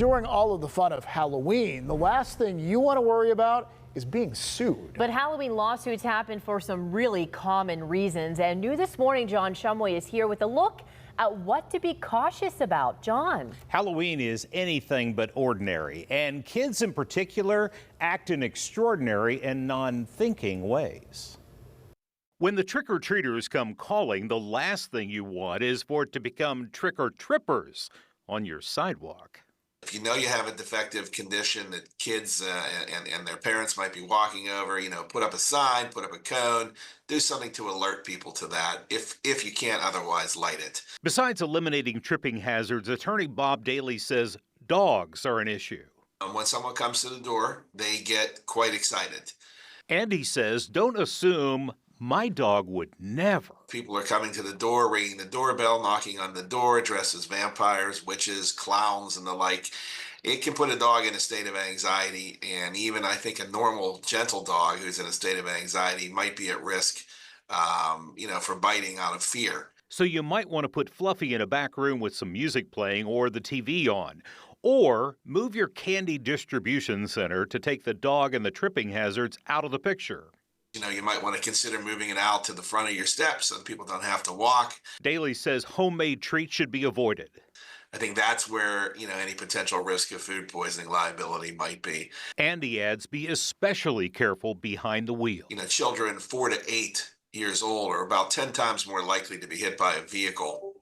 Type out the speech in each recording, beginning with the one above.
during all of the fun of Halloween, the last thing you want to worry about is being sued. But Halloween lawsuits happen for some really common reasons. And new this morning, John Shumway is here with a look at what to be cautious about. John. Halloween is anything but ordinary, and kids in particular act in extraordinary and non-thinking ways. When the trick-or-treaters come calling, the last thing you want is for it to become trick-or-trippers on your sidewalk. If you know you have a defective condition that kids and their parents might be walking over, put up a sign, put up a cone, do something to alert people to that if you can't otherwise light it. Besides eliminating tripping hazards, attorney Bob Daly says dogs are an issue. When someone comes to the door, they get quite excited. And he says don't assume my dog would never. People are coming to the door, ringing the doorbell, knocking on the door, dressed as vampires, witches, clowns, and the like. It can put a dog in a state of anxiety, and even I think a normal, gentle dog who's in a state of anxiety might be at risk, for biting out of fear. So you might want to put Fluffy in a back room with some music playing or the TV on. Or move your candy distribution center to take the dog and the tripping hazards out of the picture. You might want to consider moving it out to the front of your steps so that people don't have to walk. Daly says homemade treats should be avoided. I think that's where, any potential risk of food poisoning liability might be. And he adds, be especially careful behind the wheel. Children 4 to 8 years old are about 10 times more likely to be hit by a vehicle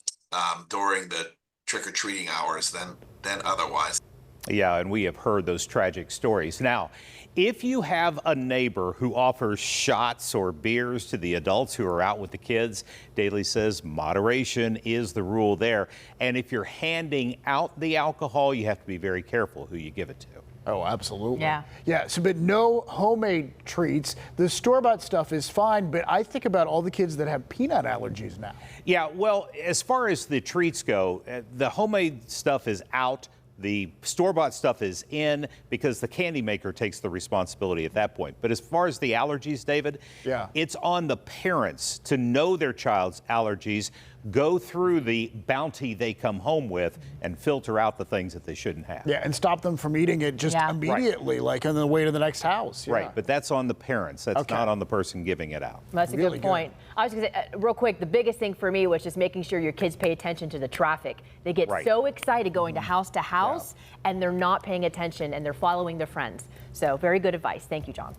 during the trick-or-treating hours than otherwise. Yeah, and we have heard those tragic stories. Now, if you have a neighbor who offers shots or beers to the adults who are out with the kids, Daly says moderation is the rule there. And if you're handing out the alcohol, you have to be very careful who you give it to. Oh, absolutely. Yeah. Yeah, but no homemade treats. The store-bought stuff is fine, but I think about all the kids that have peanut allergies now. Yeah, well, as far as the treats go, the homemade stuff is out. The store-bought stuff is in because the candy maker takes the responsibility at that point. But as far as the allergies, David, it's on the parents to know their child's allergies, go through the bounty they come home with, and filter out the things that they shouldn't have. Yeah, and stop them from eating it just immediately, like on the way to the next house. Yeah. Right, but that's on the parents. That's not on the person giving it out. That's a really good point. I was going to say, real quick, the biggest thing for me was just making sure your kids pay attention to the traffic. They get so excited going to house, and they're not paying attention, and they're following their friends. So very good advice. Thank you, John.